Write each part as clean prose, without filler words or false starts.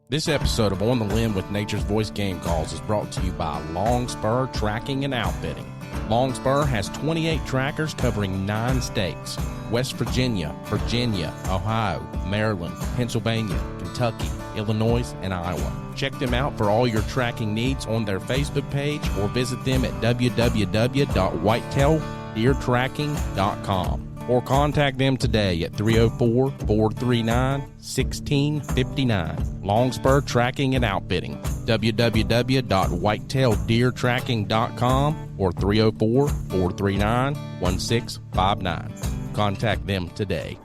This episode of On the Limb with Nature's Voice Game Calls is brought to you by Longspur Tracking and Outfitting. Longspur has 28 trackers covering 9 states: West Virginia, Ohio, Maryland, Pennsylvania, Kentucky, Illinois, and Iowa. Check them out for all your tracking needs on their Facebook page or visit them at www.whitetaildeertracking.com or contact them today at 304-439-1659. Longspur Tracking and Outfitting, www.whitetaildeertracking.com or 304-439-1659. Contact them today.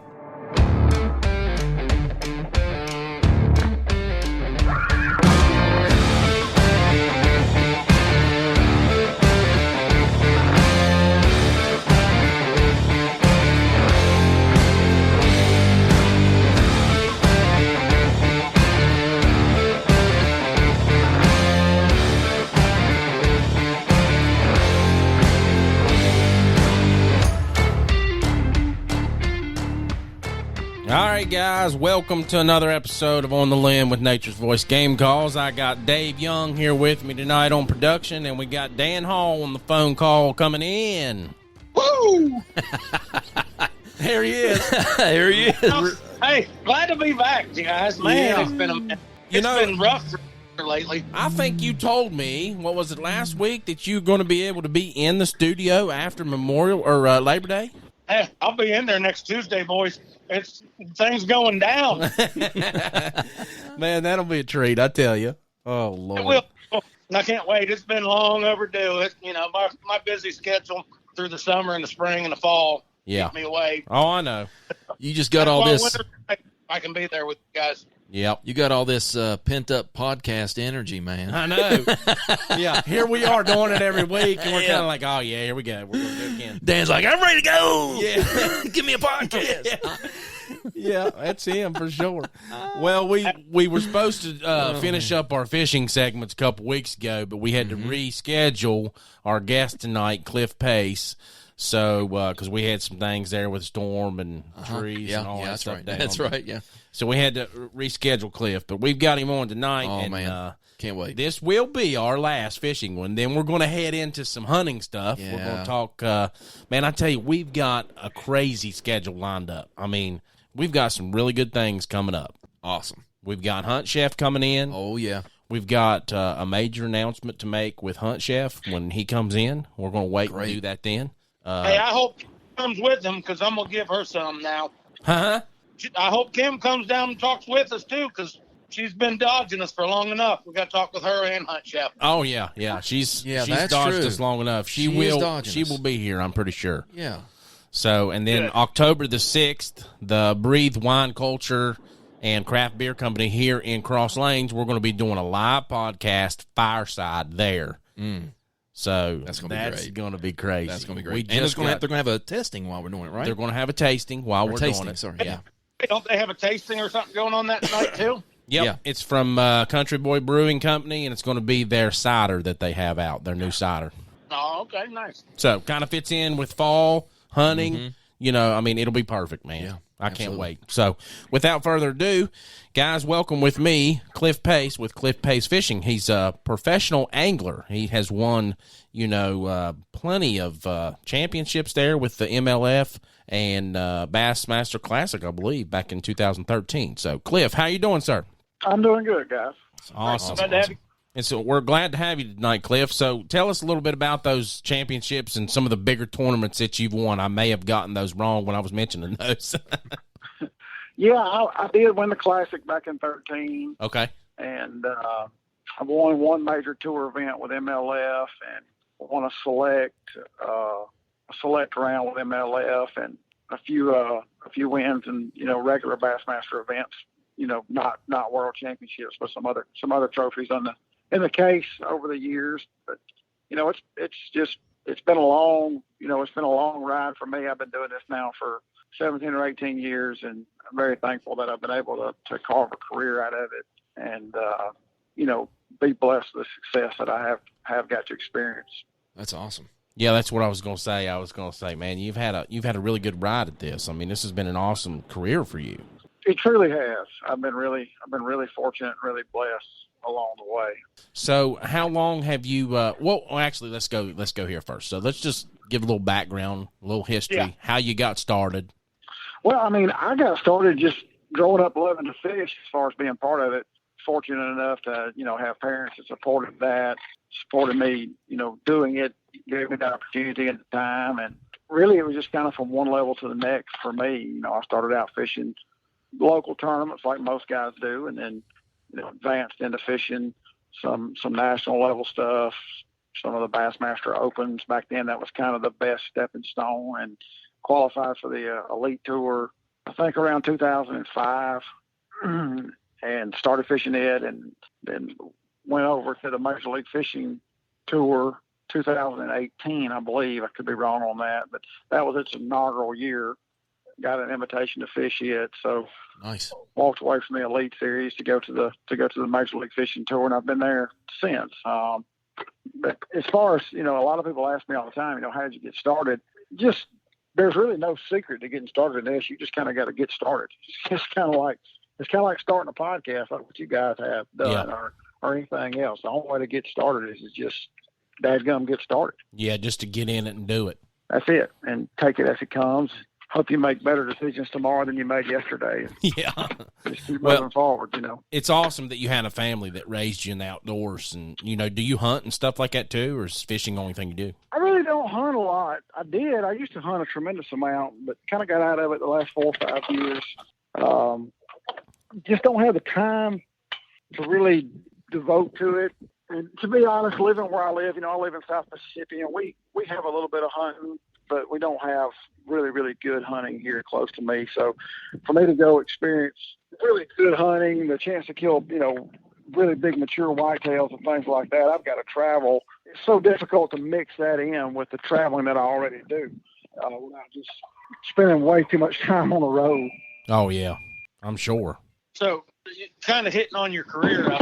All right, guys, welcome to another episode of On the Limb with Nature's Voice Game Calls. I got Dave Young here with me tonight on production, and we got Dan Hall on the phone call coming in. Woo! There he is. There he is. Hey, glad to be back, you guys. Man, Yeah. it's been rough lately. I think you told me, what was it, last week, that you're going to be able to be in the studio after Memorial or Labor Day? Hey, I'll be in there next Tuesday, boys. It's things going down. Man, that'll be a treat, I tell you. Oh, Lord. It will. I can't wait. It's been long overdue. My busy schedule through the summer and the spring and the fall keep me away. Oh, I know. You just got all this. I can be there with you guys. Yep. You got all this pent-up podcast energy, man. I know. Yeah, here we are doing it every week, and we're kind of like, oh, yeah, here we go. We're going to do it again. Dan's like, I'm ready to go. Yeah. Give me a podcast. Yeah, that's him for sure. Well, we were supposed to finish up our fishing segments a couple weeks ago, but we had to reschedule our guest tonight, Cliff Pace. So, because we had some things there with storm and trees and all that stuff. Right. That's right, yeah. So we had to reschedule Cliff, but we've got him on tonight. Oh, and, man. Can't wait. This will be our last fishing one. Then we're going to head into some hunting stuff. Yeah. We're going to talk, man, I tell you, we've got a crazy schedule lined up. I mean, we've got some really good things coming up. Awesome. We've got Hunt Chef coming in. Oh, yeah. We've got a major announcement to make with Hunt Chef when he comes in. We're going to wait and do that then. Hey, I hope Kim comes with him because I'm going to give her some now. Huh? I hope Kim comes down and talks with us, too, because she's been dodging us for long enough. We got to talk with her and Hunt Chef. Oh, yeah. She's that's dodged true. us long enough. She will be here, I'm pretty sure. Yeah. So, and then October the 6th, the Breathe Wine Culture and Craft Beer Company here in Cross Lanes, we're going to be doing a live podcast fireside there. So that's going to be crazy. That's going to be great. And they're going to have a testing while we're doing it, right? They're going to have a tasting while we're doing it. Sorry, yeah. Don't they have a tasting or something going on that night, too? Yep. Yeah. It's from Country Boy Brewing Company, and it's going to be their cider that they have out, their new cider. Oh, okay, nice. So kind of fits in with fall hunting. You know, I mean, it'll be perfect, man. Yeah, I can't wait. So without further ado, guys, welcome with me, Cliff Pace with Cliff Pace Fishing. He's a professional angler. He has won, plenty of championships there with the MLF and Bassmaster Classic, I believe, back in 2013. So, Cliff, how you doing, sir? I'm doing good, guys. Awesome. Glad to have you. And so we're glad to have you tonight, Cliff. So tell us a little bit about those championships and some of the bigger tournaments that you've won. I may have gotten those wrong when I was mentioning those. Yeah, I did win the Classic back in 2013. Okay. And I won one major tour event with MLF and won a select round with MLF and a few wins in, regular Bassmaster events, not world championships, but some other trophies in the case over the years. But, it's been a long ride for me. I've been doing this now for 17 or 18 years, and I'm very thankful that I've been able to carve a career out of it and, be blessed with the success that I have got to experience. That's awesome. Yeah, that's what I was going to say. Man, you've had a really good ride at this. I mean, this has been an awesome career for you. It truly has. I've been really fortunate and really blessed along the way. So how long have you, well, actually, let's go here first. So let's just give a little background, a little history, how you got started. Well, I mean, I got started just growing up loving to fish as far as being part of it. Fortunate enough to, have parents that supported me, doing it, gave me the opportunity at the time. And really it was just kind of from one level to the next for me. I started out fishing local tournaments like most guys do, and then, advanced into fishing some national level stuff, some of the Bassmaster Opens. Back then that was kind of the best stepping stone, and qualified for the Elite Tour, I think around 2005. And started fishing it, and then went over to the Major League Fishing Tour 2018, I believe. I could be wrong on that, but that was its inaugural year. Got an invitation to fish it, so nice. Walked away from the Elite Series to go to the Major League Fishing Tour, and I've been there since. But as far as a lot of people ask me all the time, how did you get started? Just there's really no secret to getting started in this. You just kind of got to get started. It's kind of like starting a podcast, like what you guys have done, or anything else. The only way to get started is just dadgum get started. Yeah, just to get in it and do it. That's it, and take it as it comes. Hope you make better decisions tomorrow than you made yesterday. Yeah. Just keep moving forward, It's awesome that you had a family that raised you in the outdoors. And, do you hunt and stuff like that too, or is fishing the only thing you do? I really don't hunt a lot. I did. I used to hunt a tremendous amount, but kind of got out of it the last 4 or 5 years. Just don't have the time to really devote to it. And to be honest, living where I live, I live in South Mississippi, and we have a little bit of hunting, but we don't have really, really good hunting here close to me. So for me to go experience really good hunting, the chance to kill, really big mature whitetails and things like that, I've got to travel. It's so difficult to mix that in with the traveling that I already do without just spending way too much time on the road. Oh, yeah, I'm sure. So, kind of hitting on your career,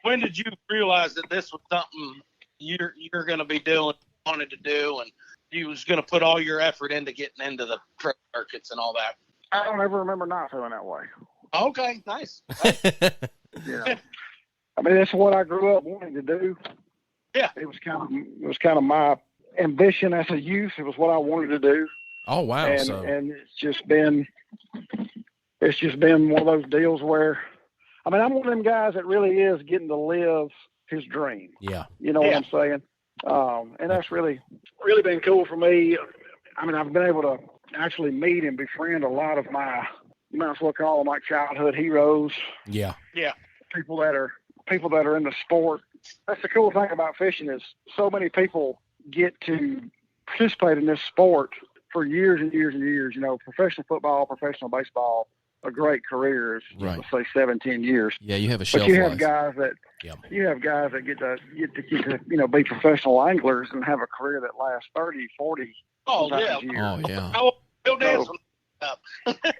when did you realize that this was something you're going to be doing, wanted to do, and you was going to put all your effort into getting into the trail circuits and all that? I don't ever remember not feeling that way. Okay, nice. I mean, that's what I grew up wanting to do. Yeah, it was kind of my ambition as a youth. It was what I wanted to do. Oh wow! And it's just been one of those deals where, I mean, I'm one of them guys that really is getting to live his dream. Yeah. You know what I'm saying? And that's really been cool for me. I mean, I've been able to actually meet and befriend a lot of my, you might as well call them like childhood heroes. Yeah. Yeah. People that are in the sport. That's the cool thing about fishing is so many people get to participate in this sport for years and years and years. Professional football, professional baseball, a great career is, let's say 17 years. Yeah, you have a shelf life. But you have life. guys that get to be professional anglers and have a career that lasts 30, 40 years. Oh yeah. Bill Dance.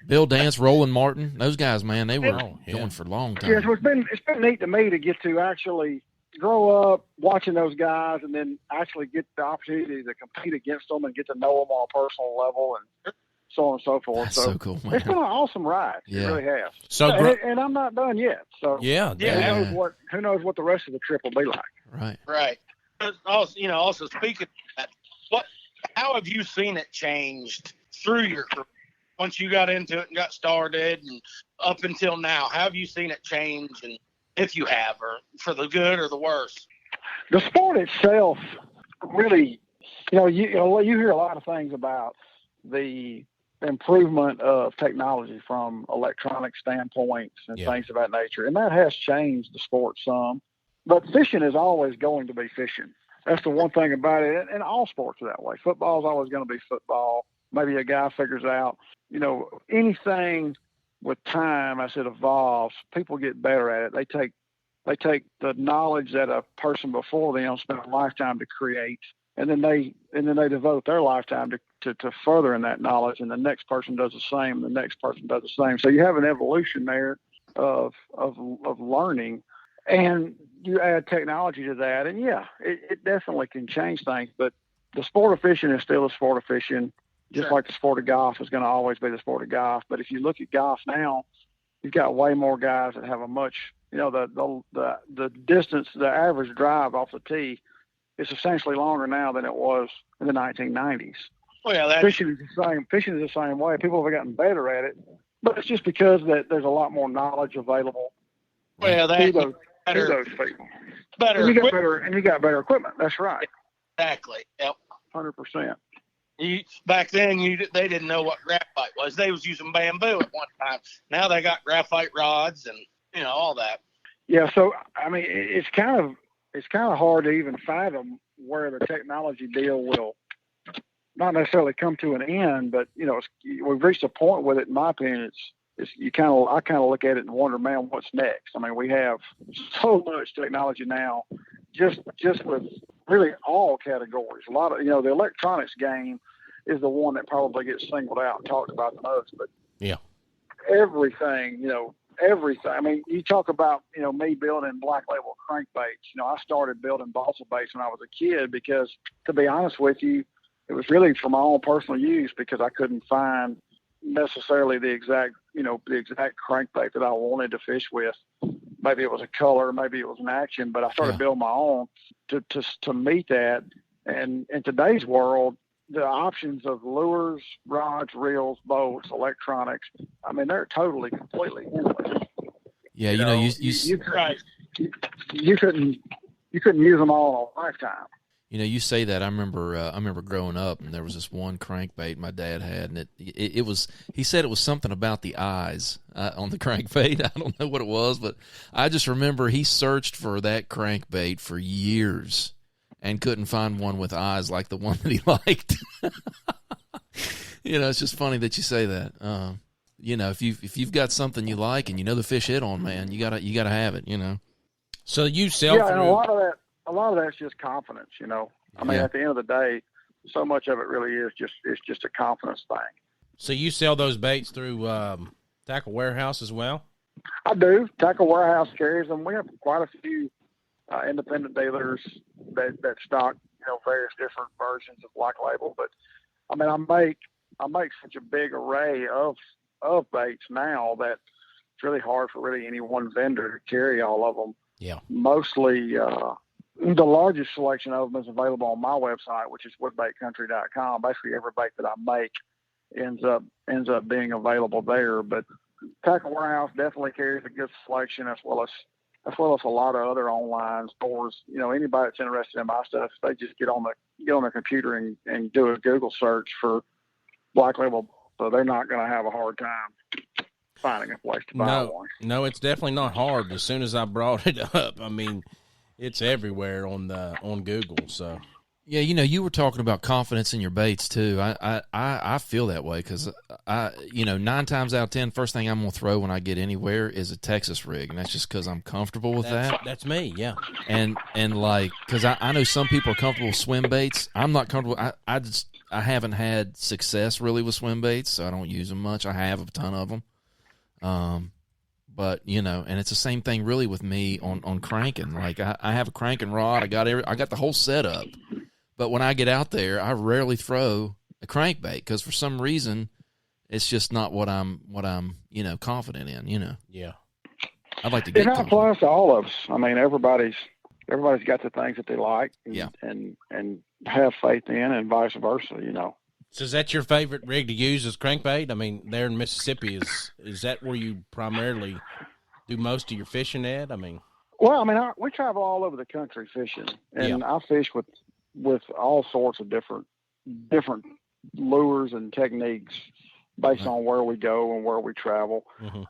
Bill Dance, Roland Martin, those guys, man, they were going for a long time. Yeah, so it's been neat to me to get to actually grow up watching those guys and then actually get the opportunity to compete against them and get to know them on a personal level and so on and so forth. That's so cool, man. It's been an awesome ride. Yeah. It really has. So and I'm not done yet. So who knows what the rest of the trip will be like. Right. Also speaking of that, how have you seen it changed through your career? Once you got into it and got started and up until now, how have you seen it change? And if you have, or for the good or the worse? The sport itself really, you hear a lot of things about the improvement of technology from electronic standpoints and things of that nature. And that has changed the sport some, but fishing is always going to be fishing. That's the one thing about it. And all sports are that way. Football is always going to be football. Maybe a guy figures out, anything with time as it evolves, people get better at it. They take the knowledge that a person before them spent a lifetime to create, and then they devote their lifetime to furthering that knowledge, and the next person does the same, and the next person does the same. So you have an evolution there of learning, and you add technology to that, and it definitely can change things. But the sport of fishing is still a sport of fishing. Just like the sport of golf is going to always be the sport of golf. But if you look at golf now, you've got way more guys that have a much, the distance, the average drive off the tee is substantially longer now than it was in the 1990s. Well, fishing is the same. Fishing is the same way. People have gotten better at it, but it's just because that there's a lot more knowledge available. Well, to those people. And you got better equipment. That's right. Exactly. Yep. 100%. Back then, they didn't know what graphite was. They was using bamboo at one time. Now they got graphite rods and all that. Yeah. So I mean, it's kind of hard to even fathom where the technology deal will not necessarily come to an end, but we've reached a point with it. In my opinion, I kind of look at it and wonder, man, what's next? I mean, we have so much technology now, just with really all categories. A lot of the electronics game is the one that probably gets singled out and talked about the most. But yeah, everything. I mean, you talk about me building Black Label crankbaits. I started building balsa baits when I was a kid because, to be honest with you, it was really for my own personal use because I couldn't find necessarily the exact crankbait that I wanted to fish with. Maybe it was a color, maybe it was an action, but I started building my own to meet that. And in today's world, the options of lures, rods, reels, boats, electronics, I mean, they're completely endless. Yeah, you couldn't use them all in a lifetime. You say that. I remember growing up, and there was this one crankbait my dad had, and it was. He said it was something about the eyes on the crankbait. I don't know what it was, but I just remember he searched for that crankbait for years and couldn't find one with eyes like the one that he liked. It's just funny that you say that. If you've got something you like and the fish hit on, man, you gotta have it. So you sell and a lot of that's just confidence. I mean, at the end of the day, so much of it really is just a confidence thing. So you sell those baits through Tackle Warehouse as well? I do. Tackle Warehouse carries them. We have quite a few independent dealers that stock various different versions of Black Label. But I mean, I make such a big array of baits now that it's really hard for really any one vendor to carry all of them. Yeah. Mostly. The largest selection of them is available on my website, which is woodbaitcountry.com. Basically, every bait that I make ends up being available there. But Tackle Warehouse definitely carries a good selection, as well as a lot of other online stores. Anybody that's interested in my stuff, they just get on the computer and do a Google search for Black Label, so they're not going to have a hard time finding a place to buy one. No, it's definitely not hard. As soon as I brought it up, I mean, it's everywhere on Google. So yeah, you were talking about confidence in your baits too. I feel that way because 9 times out of 10, first thing I'm gonna throw when I get anywhere is a Texas rig, and that's just because I'm comfortable with that. That's me, yeah. And like because I know some people are comfortable with swim baits. I'm not comfortable. I haven't had success really with swim baits, so I don't use them much. I have a ton of them. But and it's the same thing really with me on cranking. Like I have a cranking rod. I got the whole setup. But when I get out there, I rarely throw a crankbait because for some reason, it's just not what I'm confident in. Yeah. I'd like to get. It applies to all of us. I mean, everybody's got the things that they like. And have faith in, and vice versa. So is that your favorite rig to use as crankbait? I mean, there in Mississippi, is that where you primarily do most of your fishing at? I mean, well, I mean, we travel all over the country fishing, and I fish with all sorts of different lures and techniques based on where we go and where we travel. Mm-hmm.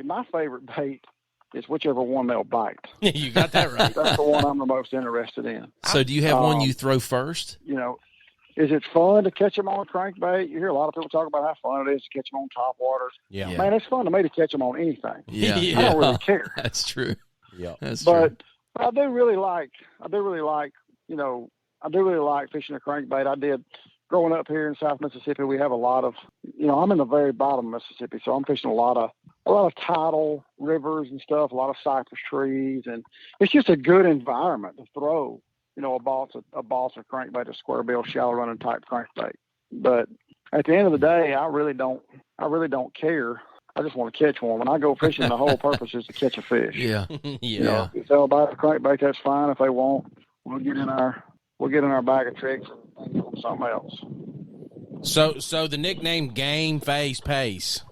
My favorite bait is whichever one they'll bite. You got that right. That's the one I'm the most interested in. So do you have one you throw first? Is it fun to catch them on a crankbait? You hear a lot of people talk about how fun it is to catch them on top water. Yeah. Man, it's fun to me to catch them on anything. Yeah. I don't really care. That's true. Yeah. That's true. But I do really like fishing a crankbait. I did growing up here in South Mississippi. We have a lot of, I'm in the very bottom of Mississippi, so I'm fishing a lot of tidal rivers and stuff, a lot of cypress trees, and it's just a good environment to throw, a balsa crankbait, a square bill, shallow running type crankbait. But at the end of the day, I really don't care. I just want to catch one. When I go fishing, the whole purpose is to catch a fish. Yeah. Yeah. You know, if they'll buy the crankbait, that's fine. If they won't, we'll get in our bag of tricks and go on something else. So the nickname Game Face Pace.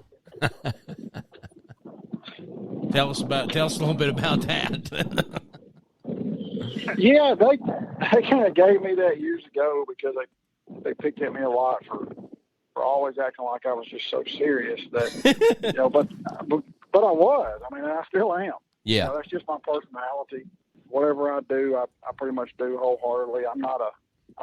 Tell us a little bit about that. Yeah, they kind of gave me that years ago because they picked at me a lot for always acting like I was just so serious that you know, but I was. I mean, I still am. Yeah. You know, that's just my personality. Whatever I do, I pretty much do wholeheartedly. I'm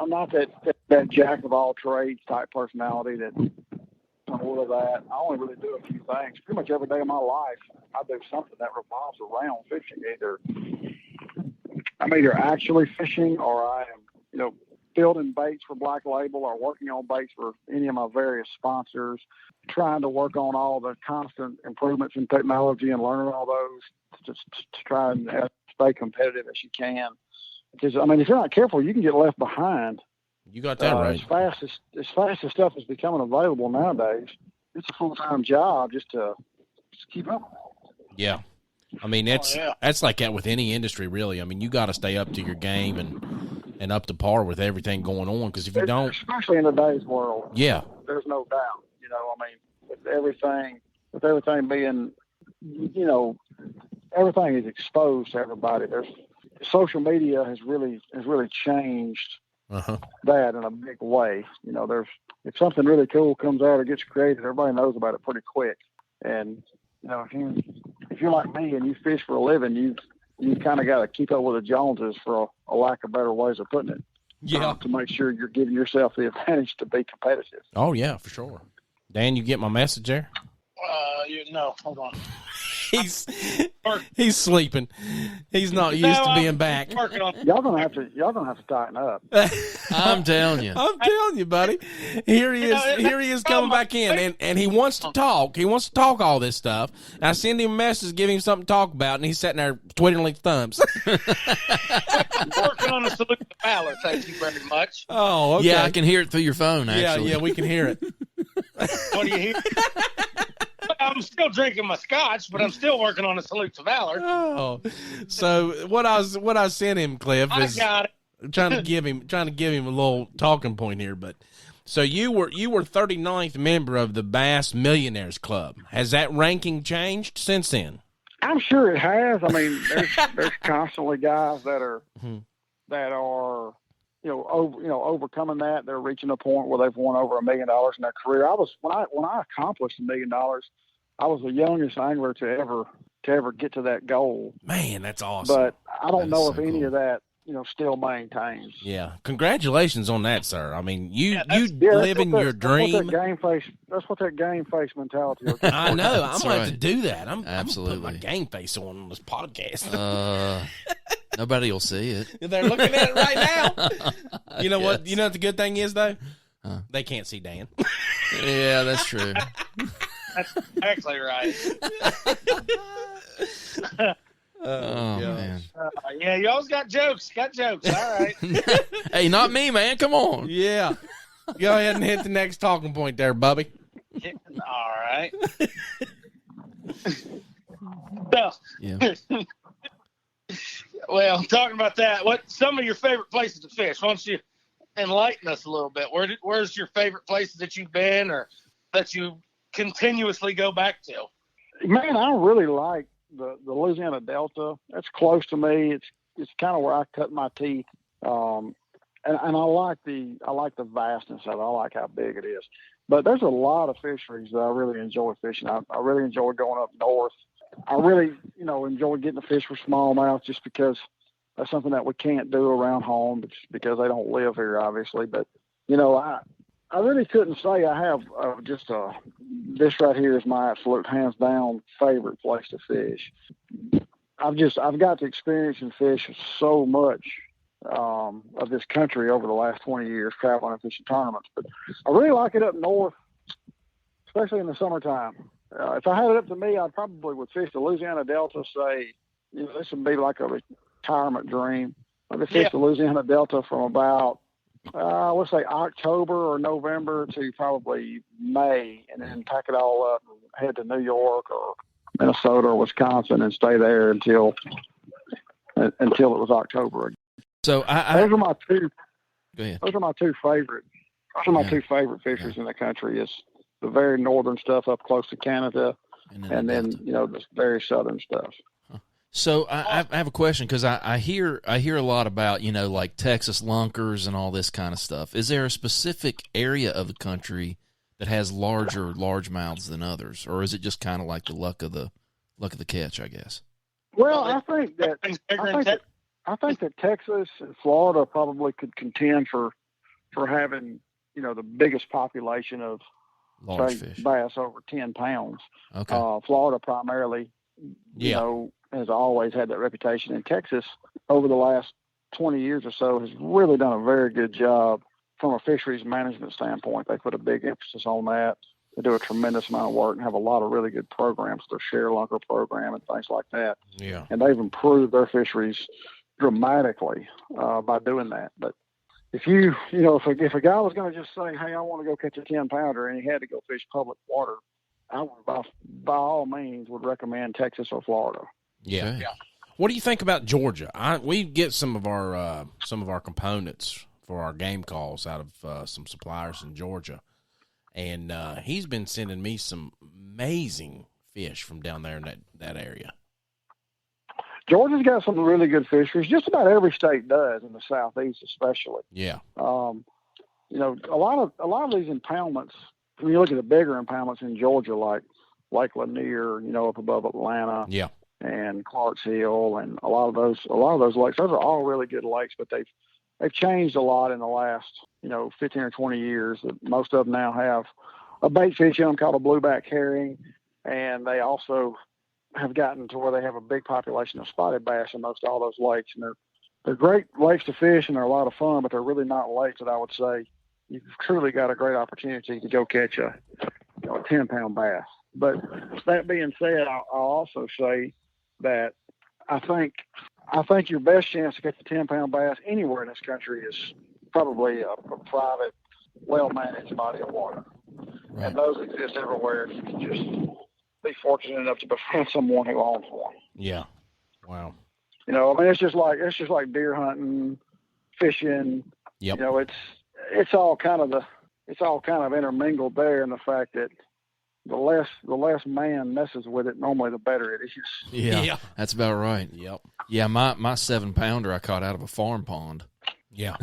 not that jack of all trades type personality that I'm all of that. I only really do a few things. Pretty much every day of my life, I do something that revolves around fishing. I'm either actually fishing or I am, you know, building baits for Black Label or working on baits for any of my various sponsors, trying to work on all the constant improvements in technology and learning all those to try and stay competitive as you can. Because, I mean, if you're not careful, you can get left behind. You got that right. As fast as stuff is becoming available nowadays, it's a full-time job just to keep up. Yeah. I mean, that's like that with any industry, really. I mean, you got to stay up to your game and up to par with everything going on, because if you don't, especially in today's world, yeah, there's no doubt. You know, I mean, with everything being, you know, everything is exposed to everybody. Social media has really changed that in a big way. You know, if something really cool comes out or gets created, everybody knows about it pretty quick. And you know, if you're like me and you fish for a living, you kind of got to keep up with the Joneses, for a lack of better ways of putting it. Yeah. To make sure you're giving yourself the advantage to be competitive. Oh yeah, for sure. Dan, you get my message there? No, hold on. He's sleeping. He's not used to being back. Y'all gonna have to tighten up. I'm telling you. I'm telling you, buddy. Here he is. Here he is coming back in, and he wants to talk. He wants to talk all this stuff. And I send him a message, give him something to talk about, and he's sitting there twiddling thumbs. Working on a salute to Valor. Thank you very much. Oh, okay. Yeah, I can hear it through your phone. Actually, yeah, we can hear it. What do you hear? I'm still drinking my scotch, but I'm still working on a salute to Valor. Oh, so what I sent him, Cliff, is I got it. trying to give him a little talking point here. But so you were 39th member of the Bass Millionaires Club. Has that ranking changed since then? I'm sure it has. I mean, there's constantly guys that are overcoming that. They're reaching a point where they've won over $1 million in their career. When I accomplished $1 million, I was the youngest angler to ever get to that goal. Man, that's awesome. But I don't know if any of that, you know, still maintains. Yeah, congratulations on that, sir. I mean, you living your dream. That's what that game face mentality is. I know. I'm going to have to do that. I'm Absolutely. going to put my game face on this podcast. Nobody will see it. They're looking at it right now. You know what? You know what the good thing is, though? They can't see Dan. Yeah, that's true. That's exactly right. Oh, man. Yeah, you always got jokes. All right. Hey, not me, man. Come on. Yeah. Go ahead and hit the next talking point there, Bubby. All right. So, Yeah. well, talking about that, what some of your favorite places to fish? Why don't you enlighten us a little bit? Where's your favorite places that you've been or that you continuously go back to? Man, I really like the Louisiana Delta. That's close to me. It's kind of where I cut my teeth. And I like the vastness of it. I like how big it is. But there's a lot of fisheries that I really enjoy fishing. I really enjoy going up north. I really, you know, enjoy getting to fish for smallmouth just because that's something that we can't do around home because they don't live here, obviously. But, you know, I really couldn't say I have this right here is my absolute hands down favorite place to fish. I've got to experience and fish so much of this country over the last 20 years traveling and fishing tournaments, but I really like it up north, especially in the summertime. If I had it up to me, I probably would fish the Louisiana Delta. Say, you know, this would be like a retirement dream. I could fish the Louisiana Delta from about let's say October or November to probably May, and then pack it all up and head to New York or Minnesota or Wisconsin and stay there until it was October. So those are my two. Go ahead. Those are my two favorite. Those are my two favorite fisheries in the country. Is the very northern stuff up close to Canada, and then the very southern stuff. So I have a question, because I hear a lot about, like Texas lunkers and all this kind of stuff. Is there a specific area of the country that has larger largemouths than others, or is it just kind of like the luck of the catch, I guess? Well, I think that Texas and Florida probably could contend for having the biggest population of large fish bass over 10 pounds. Okay. Florida primarily, has always had that reputation. And Texas, over the last 20 years or so, has really done a very good job from a fisheries management standpoint. They put a big emphasis on that. They do a tremendous amount of work and have a lot of really good programs, their share lunker program and things like that. Yeah. And they've improved their fisheries dramatically by doing that. But if if a guy was going to just say, hey, I want to go catch a 10-pounder, and he had to go fish public water, I would, by all means, would recommend Texas or Florida. Yeah. Okay. Yeah. What do you think about Georgia? We get some of our components for our game calls out of some suppliers in Georgia, and he's been sending me some amazing fish from down there in that area. Georgia's got some really good fisheries. Just about every state does, in the Southeast especially. Yeah. A lot of these impoundments, when you look at the bigger impoundments in Georgia, like Lake Lanier, up above Atlanta. Yeah. And Clarks Hill, and a lot of those lakes. Those are all really good lakes, but they've changed a lot in the last 15 or 20 years. Most of them now have a bait fish in them called a blueback herring, and they also have gotten to where they have a big population of spotted bass in most all those lakes. And they're great lakes to fish, and they're a lot of fun, but they're really not lakes that I would say you've truly got a great opportunity to go catch a 10-pound bass. But that being said, I'll also say that I think your best chance to catch a 10-pound bass anywhere in this country is probably a private, well-managed body of water. Right. And those exist everywhere. You can just be fortunate enough to befriend someone who owns one. Yeah. Wow. It's just like deer hunting, fishing. Yep. It's all kind of intermingled there in the fact that the less man messes with it, normally the better it is. Yeah, that's about right. Yep. Yeah, my 7-pounder I caught out of a farm pond. Yeah,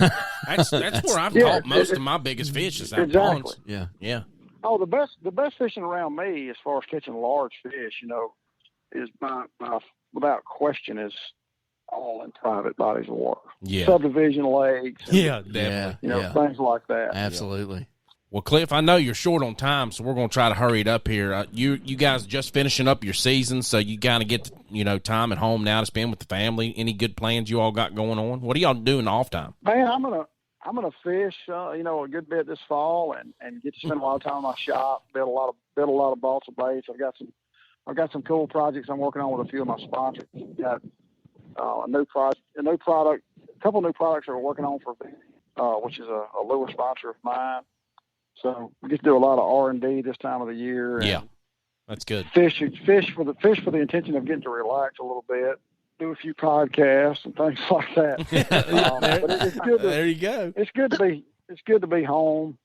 that's where I've caught most of my biggest fish is out ponds. Yeah, yeah. Oh, the best fishing around me as far as catching large fish, is my without question is all in private bodies of water. Yeah, subdivision lakes. And, yeah, definitely. Things like that. Absolutely. Well, Cliff, I know you're short on time, so we're going to try to hurry it up here. You guys just finishing up your season, so you kind of get time at home now to spend with the family. Any good plans you all got going on? What are y'all doing off time? Man, I'm gonna fish, a good bit this fall, and get to spend a lot of time in my shop. Build a lot of balsa baits. I've got some cool projects I'm working on with a few of my sponsors. Got a new product, a couple new products that we're working on for, which is a lure sponsor of mine. So we get to do a lot of R&D this time of the year. Yeah, that's good. Fish for the intention of getting to relax a little bit, do a few podcasts and things like that. But it's good. There you go. It's good to be home,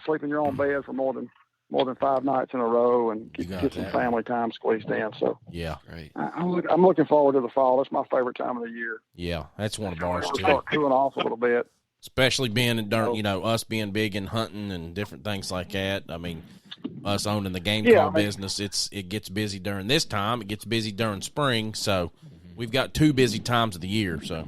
sleep in your own bed for more than 5 nights in a row, and get some family time squeezed in. So yeah, great. I'm looking forward to the fall. That's my favorite time of the year. Yeah, that's one of ours too. Start cooling off a little bit. Especially being us being big in hunting and different things like that. I mean, us owning the game call business, it gets busy during this time. It gets busy during spring. So we've got 2 busy times of the year. So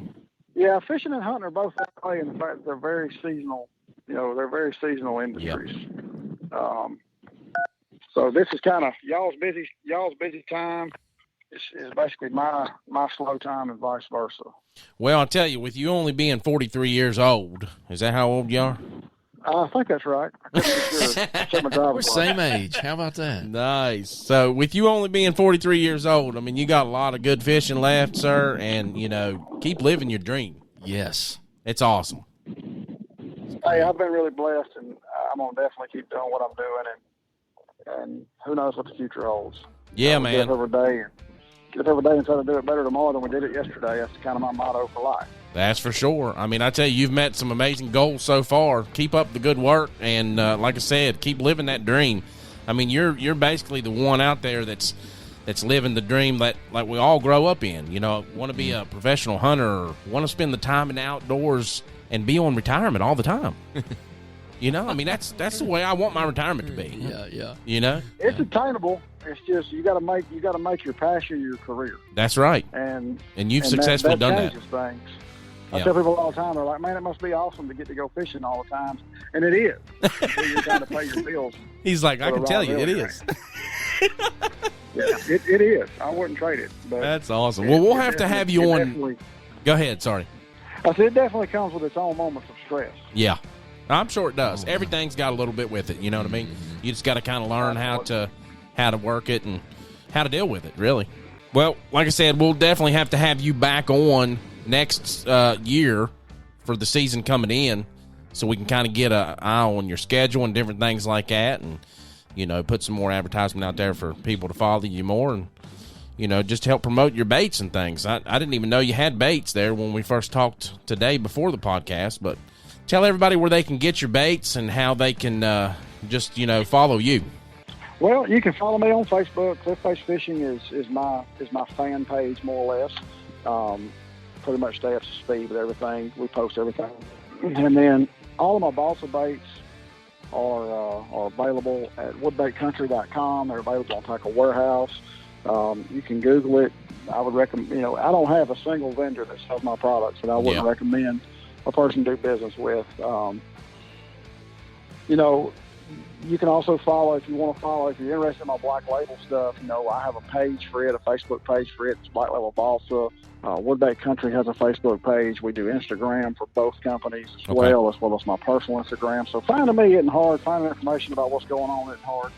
yeah, fishing and hunting are both that way in the fact that they're very seasonal. They're very seasonal industries. Yep. So this is kind of y'all's busy time. Is basically my slow time and vice versa. Well, I'll tell you, with you only being 43 years old, is that how old you are? I think that's right. We're same age. How about that? Nice. So with you only being 43 years old, I mean, you got a lot of good fishing left, sir, and, keep living your dream. Yes. It's awesome. Hey, I've been really blessed, and I'm gonna definitely keep doing what I'm doing, and who knows what the future holds. Yeah, man. Get up every day and try to do it better tomorrow than we did it yesterday. That's kind of my motto for life. That's for sure. I mean, I tell you, you've met some amazing goals so far. Keep up the good work, and like I said, keep living that dream. I mean, you're basically the one out there that's living the dream that like we all grow up in. You know, want to be a professional hunter, or want to spend the time in the outdoors and be on retirement all the time. You know, I mean, that's the way I want my retirement to be. Yeah. You know, it's attainable. It's just you got to make your passion your career. That's right. And you've successfully done that. Changes things. I tell people all the time, they're like, "Man, it must be awesome to get to go fishing all the time," and it is. You're trying to pay your bills. He's like, I can tell you, it is. Yeah, it is. I wouldn't trade it. But that's awesome. Well, we'll have to have you on. Go ahead. Sorry. I said it definitely comes with its own moments of stress. Yeah, I'm sure it does. Everything's got a little bit with it. You know what I mean? You just got to kind of learn how to work it and how to deal with it. Really. Well, like I said, we'll definitely have to have you back on next year for the season coming in, so we can kind of get an eye on your schedule and different things like that, and you know, put some more advertisement out there for people to follow you more, and you know, just help promote your baits and things. I didn't even know you had baits there when we first talked today before the podcast, but tell everybody where they can get your baits and how they can just, you know, follow you. Well, you can follow me on Facebook. Cliff Pace Fishing is my fan page, more or less. Pretty much stay up to speed with everything. We post everything, and then all of my balsa baits are available at woodbaitcountry.com. They're available on Tackle Warehouse. You can Google it. I would recommend. You know, I don't have a single vendor that sells my products that I wouldn't recommend a person do business with. You know, you can also follow if you want to follow. If you're interested in my Black Label stuff, you know, I have a page for it, a Facebook page for it. It's Black Label Balsa. Woodbait Country has a Facebook page. We do Instagram for both companies as well as my personal Instagram. So finding me isn't hard. Finding information about what's going on isn't hard.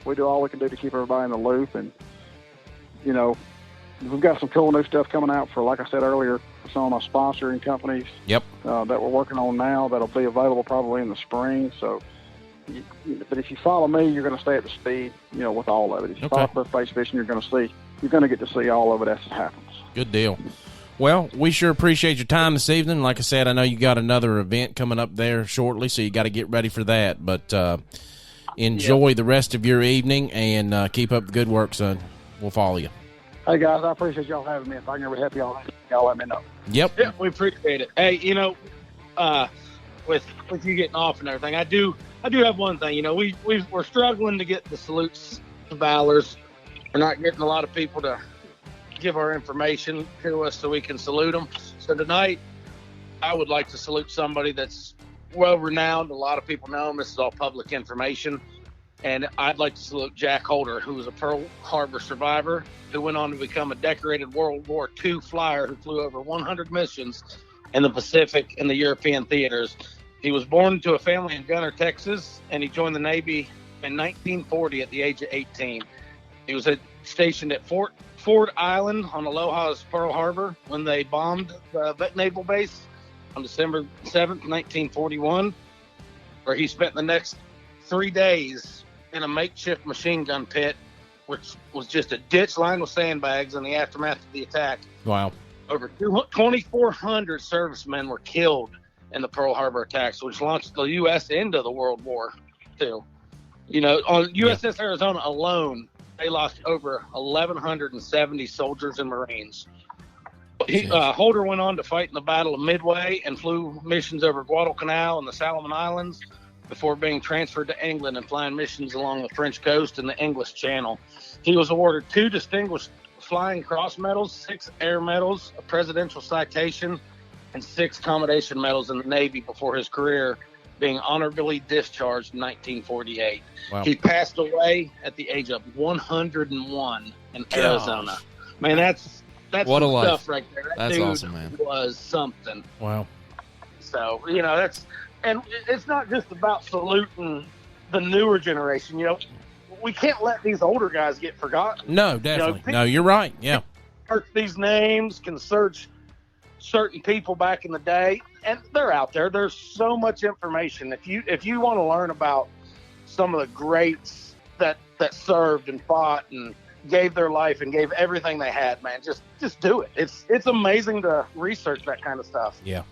We do all we can do to keep everybody in the loop. And, you know, we've got some cool new stuff coming out for, like I said earlier, some of my sponsoring companies that we're working on now that'll be available probably in the spring. So, but if you follow me, you're going to stay at the speed, you know, with all of it. If you follow Cliff Pace Fishing, you're going to get to see all of it as it happens. Good deal. Well, we sure appreciate your time this evening. Like I said, I know you got another event coming up there shortly, so you got to get ready for that. But enjoy the rest of your evening and keep up the good work, son. We'll follow you. Hey, guys, I appreciate y'all having me. If I can ever help y'all let me know. Yep. Yeah, we appreciate it. Hey, you know, with you getting off and everything, I do have one thing. You know, we're struggling to get the salutes to Valors. We're not getting a lot of people to give our information to us so we can salute them. So tonight, I would like to salute somebody that's well-renowned. A lot of people know him. This is all public information. And I'd like to salute Jack Holder, who was a Pearl Harbor survivor, who went on to become a decorated World War II flyer who flew over 100 missions in the Pacific and the European theaters. He was born to a family in Gunner, Texas, and he joined the Navy in 1940 at the age of 18. He was stationed at Ford Island on Aloha's Pearl Harbor when they bombed the naval base on December 7th, 1941, where he spent the next 3 days in a makeshift machine gun pit, which was just a ditch lined with sandbags in the aftermath of the attack. Wow. Over 2,400 servicemen were killed in the Pearl Harbor attacks, which launched the U.S. into the World War II. You know, on USS Arizona alone, they lost over 1,170 soldiers and Marines. Holder went on to fight in the Battle of Midway and flew missions over Guadalcanal and the Solomon Islands before being transferred to England and flying missions along the French coast and the English Channel. He was awarded 2 Distinguished Flying Cross medals, 6 Air medals, a Presidential Citation, and 6 Commendation medals in the Navy before his career being honorably discharged in 1948. Wow. He passed away at the age of 101 in Arizona. Man, that's what a life. Stuff right there. That dude awesome, man. Was something. Wow. So, you know, and it's not just about saluting the newer generation. You know, we can't let these older guys get forgotten. No, definitely. You know, no, you're right. Yeah. Search these names, can search certain people back in the day. and they're out there. There's so much information. If you want to learn about some of the greats that served and fought and gave their life and gave everything they had, man, just do it. It's amazing to research that kind of stuff. Yeah.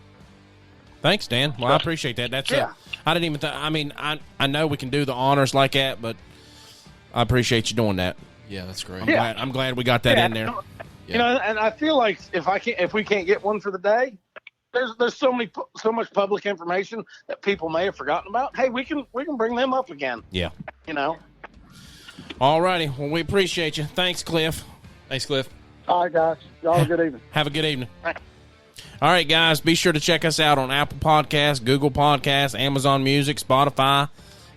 Thanks, Dan. Well, I appreciate that. That's I didn't even I mean, I know we can do the honors like that, but I appreciate you doing that. Yeah, that's great. I'm glad we got that in there. You know, and I feel like if we can't get one for the day, there's so much public information that people may have forgotten about. Hey, we can bring them up again. Yeah. You know. All righty. Well, we appreciate you. Thanks, Cliff. Thanks, Cliff. All right, guys. Y'all have a good evening. Have a good evening. All right, guys, be sure to check us out on Apple Podcasts, Google Podcasts, Amazon Music, Spotify,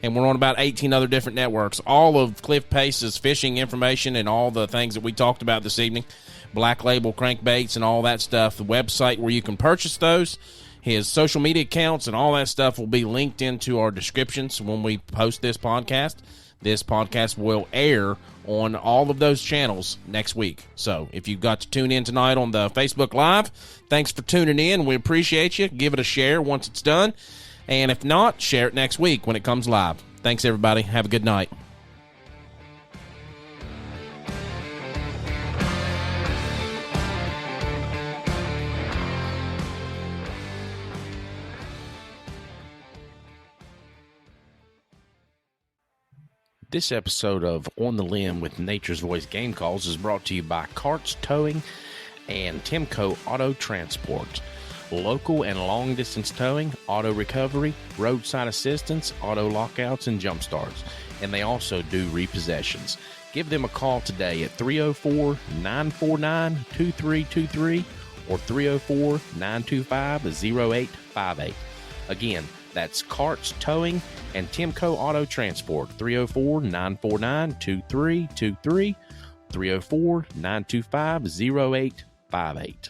and we're on about 18 other different networks. All of Cliff Pace's fishing information and all the things that we talked about this evening, Black Label crankbaits and all that stuff, the website where you can purchase those, his social media accounts and all that stuff will be linked into our descriptions when we post this podcast. This podcast will air on all of those channels next week. So if you've got to tune in tonight on the Facebook Live, thanks for tuning in. We appreciate you. Give it a share once it's done. And if not, share it next week when it comes live. Thanks, everybody. Have a good night. This episode of On the Limb with Nature's Voice Game Calls is brought to you by Carts Towing and Timco Auto Transport. Local and long-distance towing, auto recovery, roadside assistance, auto lockouts, and jump starts. And they also do repossessions. Give them a call today at 304-949-2323 or 304-925-0858. Again, that's Carts Towing and Timco Auto Transport, 304-949-2323, 304-925-0858.